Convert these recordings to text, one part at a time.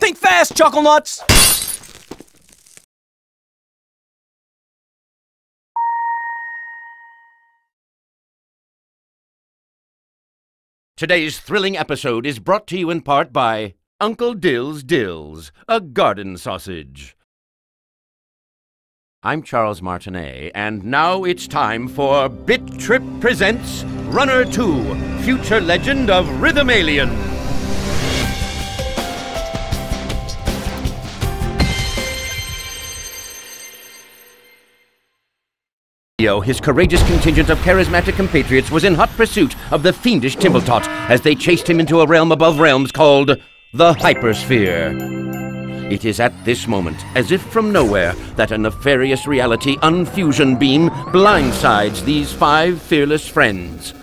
Think fast, Chuckle Nuts! Today's thrilling episode is brought to you in part by Uncle Dill's Dills, a garden sausage. I'm Charles Martinet, and now it's time for Bit.Trip presents Runner 2, Future Legend of Rhythm Alien. His courageous contingent of charismatic compatriots was in hot pursuit of the fiendish Timbletot as they chased him into a realm above realms called the Hypersphere. It is at this moment, as if from nowhere, that a nefarious reality unfusion beam blindsides these 5 fearless friends.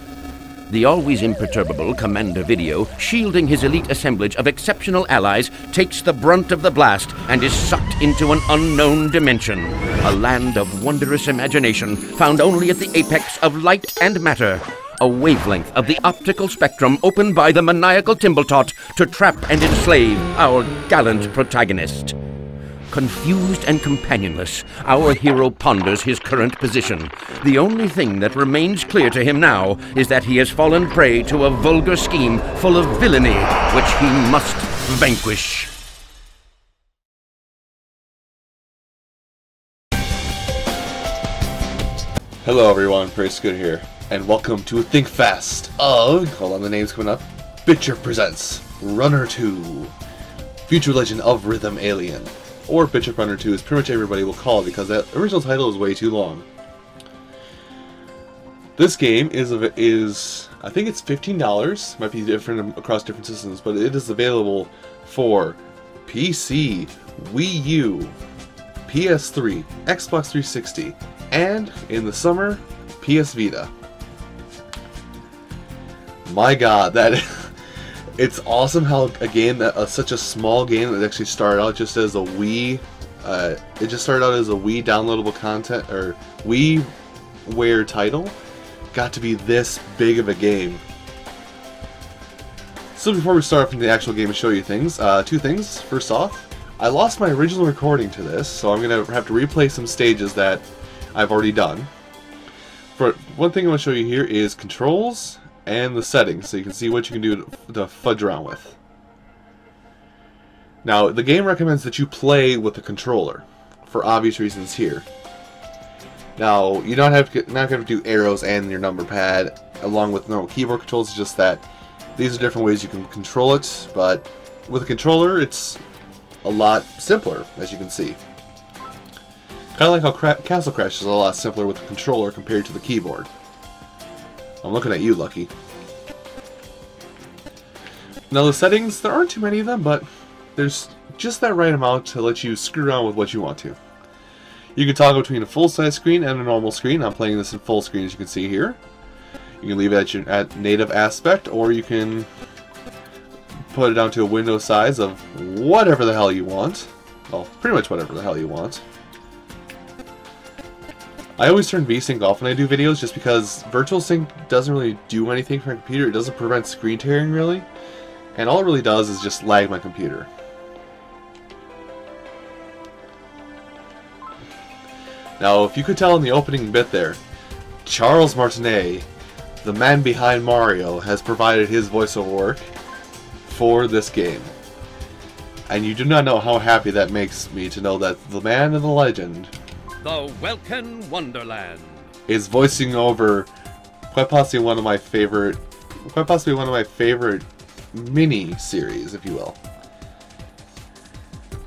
The always imperturbable Commander Video, shielding his elite assemblage of exceptional allies, takes the brunt of the blast and is sucked into an unknown dimension, a land of wondrous imagination found only at the apex of light and matter, a wavelength of the optical spectrum opened by the maniacal Timbletot to trap and enslave our gallant protagonist. Confused and companionless, our hero ponders his current position. The only thing that remains clear to him now is that he has fallen prey to a vulgar scheme full of villainy, which he must vanquish. Hello everyone, Praise Good here, and welcome to Think Fast of, hold on, the name's coming up, Bit.Trip presents Runner 2, Future Legend of Rhythm Alien. Or Bit.Trip Runner 2 is pretty much everybody will call it because that original title is way too long. This game is I think it's $15, might be different across different systems, but it is available for PC, Wii U, PS3, Xbox 360, and in the summer, PS Vita. My god, that it's awesome how a game that such a small game that actually started out just as a Wii. It just started out as a Wii downloadable content or WiiWare title, got to be this big of a game. So before we start off into the actual game and show you things, 2 things. First off, I lost my original recording to this, so I'm gonna have to replay some stages that I've already done. For one thing I want to show you here is controls and the settings, so you can see what you can do to fudge around with. Now, the game recommends that you play with the controller, for obvious reasons here. Now, you're not going to do arrows and your number pad along with normal keyboard controls. It's just that these are different ways you can control it, but with a controller, it's a lot simpler, as you can see. Kind of like how Castle Crash is a lot simpler with a controller compared to the keyboard. I'm looking at you, Lucky. Now the settings, there aren't too many of them, but there's just that right amount to let you screw around with what you want to. You can toggle between a full-size screen and a normal screen. I'm playing this in full screen, as you can see here. You can leave it at native aspect, or you can put it down to a window size of whatever the hell you want. Well, pretty much whatever the hell you want. I always turn VSync off when I do videos just because Virtual Sync doesn't really do anything for my computer. It doesn't prevent screen tearing really. And all it really does is just lag my computer. Now, if you could tell in the opening bit there, Charles Martinet, the man behind Mario, has provided his voiceover work for this game. And you do not know how happy that makes me to know that the man and the legend, The Welkin Wonderland, is voicing over quite possibly one of my favorite mini-series, if you will.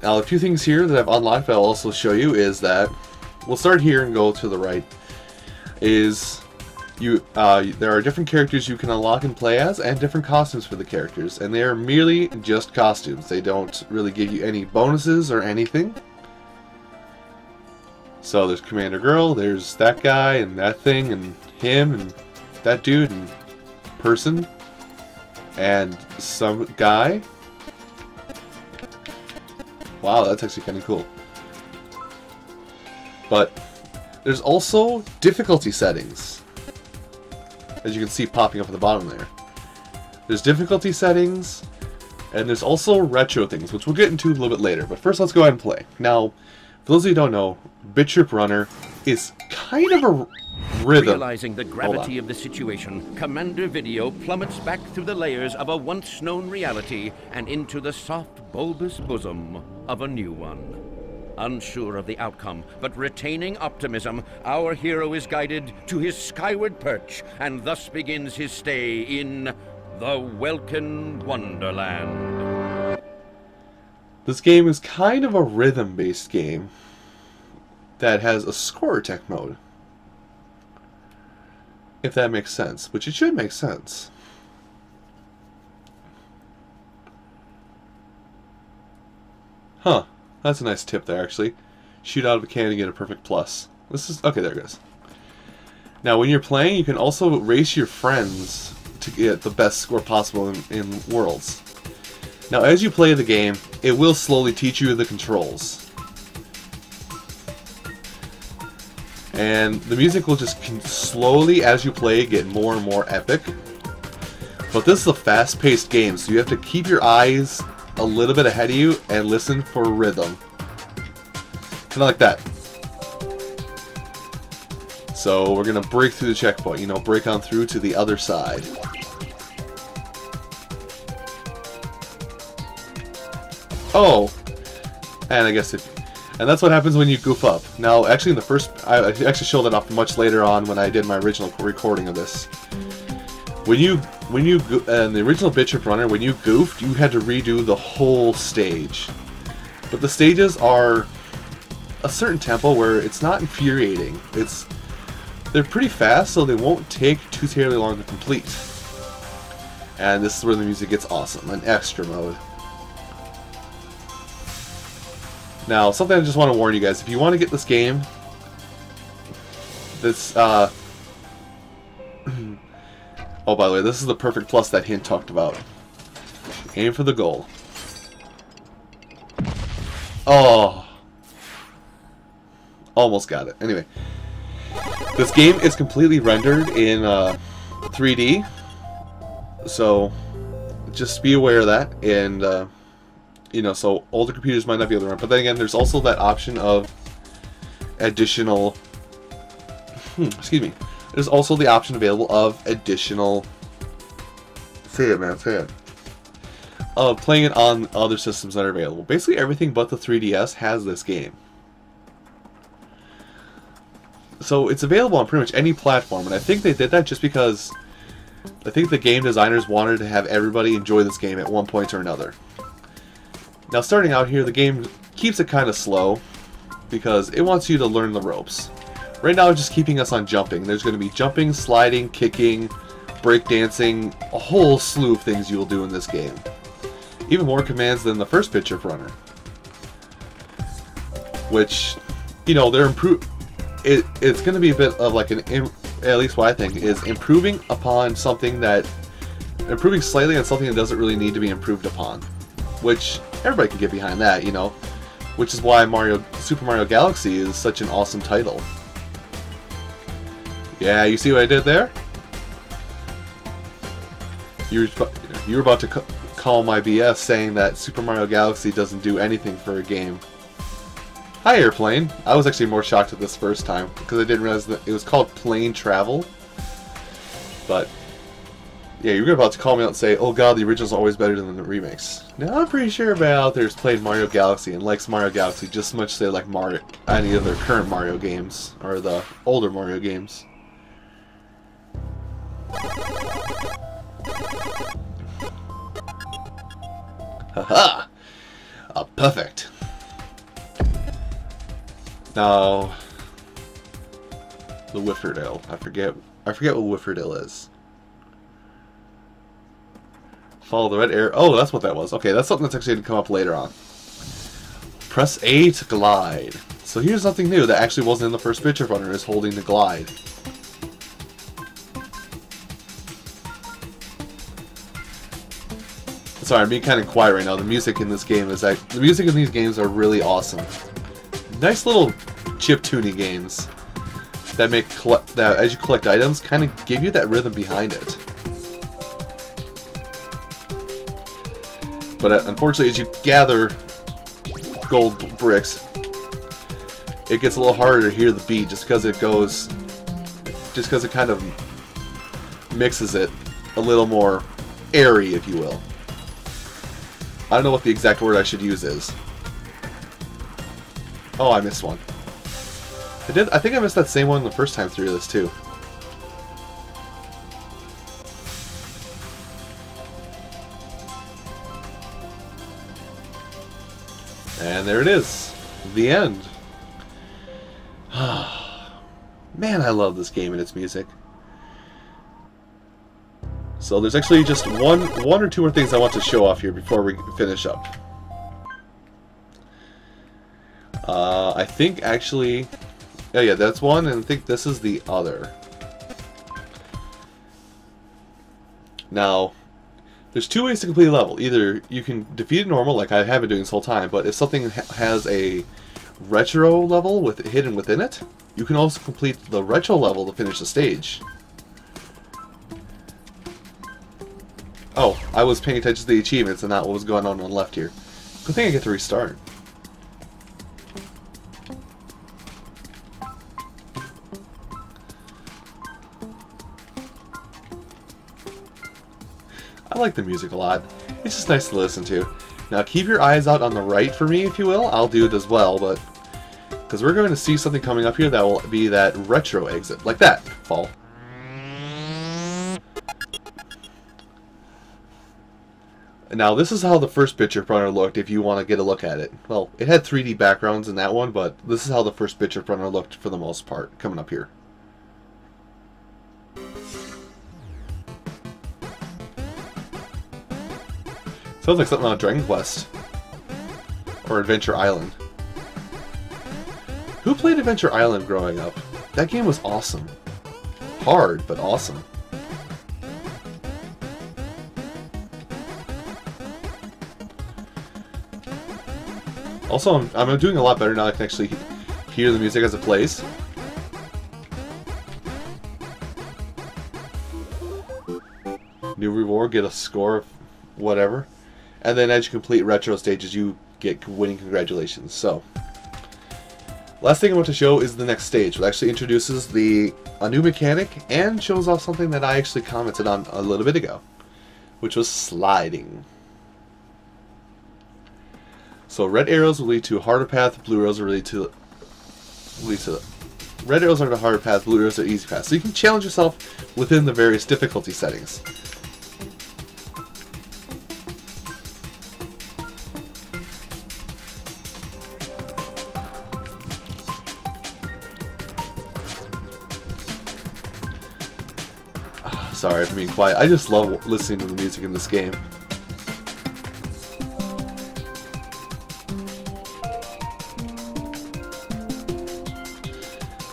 Now, a few things here that I've unlocked that I'll also show you is that, we'll start here and go to the right, is there are different characters you can unlock and play as, and different costumes for the characters, and they are merely just costumes. They don't really give you any bonuses or anything. So there's Commander Girl, there's that guy, and that thing, and him, and that dude, and person, and some guy. Wow, that's actually kind of cool. But there's also difficulty settings, as you can see popping up at the bottom there. There's difficulty settings, And there's also retro things, which we'll get into a little bit later. But first, let's go ahead and play. Now, for those of you who don't know, Bit.Trip Runner is kind of a rhythm. Realizing the gravity of the situation, Commander Video plummets back through the layers of a once-known reality and into the soft, bulbous bosom of a new one. Unsure of the outcome, but retaining optimism, our hero is guided to his skyward perch and thus begins his stay in the Welkin Wonderland. This game is kind of a rhythm-based game that has a score tech mode. If that makes sense, which it should make sense. Huh. That's a nice tip there, actually. Shoot out of a cannon and get a perfect plus. This is... okay, there it goes. Now, when you're playing, you can also race your friends to get the best score possible in Worlds. Now, as you play the game, it will slowly teach you the controls. And the music will just slowly, as you play, get more and more epic. But this is a fast-paced game, so you have to keep your eyes a little bit ahead of you and listen for rhythm. Kind of like that. So we're going to break through the checkpoint, you know, break on through to the other side. Oh! And I guess and that's what happens when you goof up. Now, actually in the first... I actually showed that off much later on when I did my original recording of this. In the original Bit.Trip Runner, when you goofed, you had to redo the whole stage. But the stages are a certain tempo where it's not infuriating. They're pretty fast, so they won't take too terribly long to complete. And this is where the music gets awesome, an extra mode. Now, something I just want to warn you guys, if you want to get this game, oh, by the way, this is the perfect plus that Hint talked about. Aim for the goal. Oh. Almost got it. Anyway. This game is completely rendered in 3D. So, just be aware of that. And, you know, so older computers might not be able to run. But then again, there's also that option of additional... excuse me. There's also the option available of additional... say it, man, say it. Of playing it on other systems that are available. Basically, everything but the 3DS has this game. So it's available on pretty much any platform, and I think they did that just because I think the game designers wanted to have everybody enjoy this game at one point or another. Now, starting out here, the game keeps it kind of slow because it wants you to learn the ropes. Right now, it's just keeping us on jumping. There's going to be jumping, sliding, kicking, breakdancing, a whole slew of things you'll do in this game. Even more commands than the first Bit.Trip Runner. Which, you know, they're it's going to be a bit of like at least what I think, is improving upon something that... improving slightly on something that doesn't really need to be improved upon. Which, everybody can get behind that, you know. Which is why Super Mario Galaxy is such an awesome title. Yeah, you see what I did there? You were about to call my BS saying that Super Mario Galaxy doesn't do anything for a game. Hi, Airplane. I was actually more shocked at this first time because I didn't realize that it was called Plane Travel. But yeah, you were about to call me out and say, "Oh God, the original's always better than the remakes." Now I'm pretty sure everybody out there has played Mario Galaxy and likes Mario Galaxy just as much as they like any of their current Mario games or the older Mario games. Haha! Perfect. Now, the Whifferdale. I forget what Whifferdale is. Follow the red arrow. Oh, that's what that was. Okay, that's something that's actually going to come up later on. Press A to glide. So here's something new that actually wasn't in the first Bit.Trip Runner, is holding the glide. Sorry, I'm being kind of quiet right now. The music in this game is the music in these games are really awesome. Nice little chip-tuning games that make that as you collect items, kind of give you that rhythm behind it. But unfortunately, as you gather gold bricks, it gets a little harder to hear the beat just because it kind of mixes it a little more airy, if you will. I don't know what the exact word I should use is. Oh, I missed one. I think I missed that same one the first time through this too. And there it is. The end. Man, I love this game and its music. So there's actually just one or two more things I want to show off here before we finish up. I think actually... Oh yeah, that's one, and I think this is the other. Now, there's two ways to complete a level. Either you can defeat it normal, like I have been doing this whole time, but if something has a retro level hidden within it, you can also complete the retro level to finish the stage. Oh, I was paying attention to the achievements and not what was going on the left here. Good thing I get to restart. I like the music a lot. It's just nice to listen to. Now keep your eyes out on the right for me, if you will. I'll do it as well, but... because we're going to see something coming up here that will be that retro exit. Like that. Fall. Now this is how the first Bit.Trip runner looked if you want to get a look at it. Well, it had 3D backgrounds in that one, but this is how the first Bit.Trip runner looked for the most part, coming up here. Sounds like something on Dragon Quest. Or Adventure Island. Who played Adventure Island growing up? That game was awesome. Hard, but awesome. Also, I'm doing a lot better now. I can actually hear the music as it plays. New reward, get a score of whatever. And then as you complete retro stages, you get winning congratulations. So, last thing I want to show is the next stage, which actually introduces a new mechanic and shows off something that I actually commented on a little bit ago, which was sliding. So red arrows will lead to a harder path, blue arrows will lead to red arrows are the harder path, blue arrows are the easy path. So you can challenge yourself within the various difficulty settings. Sorry for being quiet. I just love listening to the music in this game.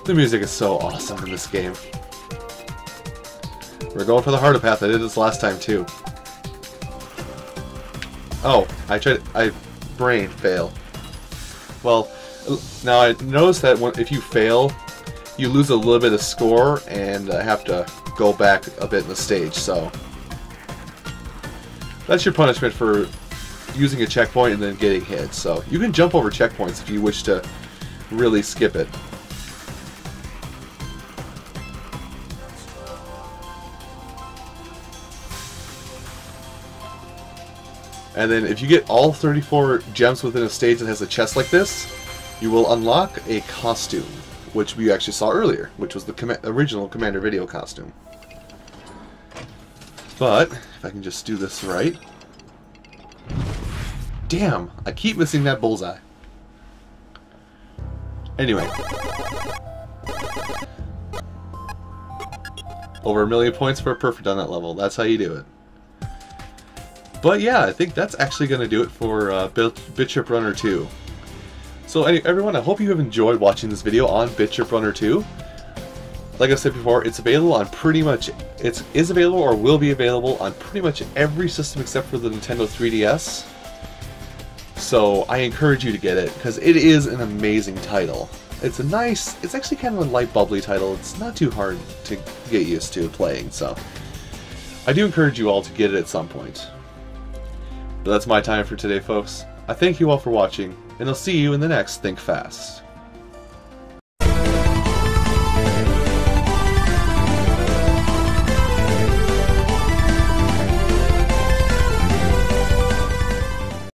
The music is so awesome in this game. We're going for the harder path. I did this last time too. Oh, I brain fail. Well, now I noticed that if you fail, you lose a little bit of score and have to go back a bit in the stage, so that's your punishment for using a checkpoint and then getting hit. So you can jump over checkpoints if you wish to really skip it. And then if you get all 34 gems within a stage that has a chest like this, you will unlock a costume, which we actually saw earlier, which was the original Commander Video costume. But, if I can just do this right... Damn! I keep missing that bullseye. Anyway. Over 1,000,000 points for a perfect on that level. That's how you do it. But yeah, I think that's actually going to do it for Bit.Trip Runner 2. So everyone, I hope you have enjoyed watching this video on Bit.Trip Runner 2. Like I said before, it's available on pretty much... It is available or will be available on pretty much every system except for the Nintendo 3DS. So I encourage you to get it, because it is an amazing title. It's a nice... It's actually kind of a light, bubbly title. It's not too hard to get used to playing, so... I do encourage you all to get it at some point. But that's my time for today, folks. I thank you all for watching, and I'll see you in the next Think Fast.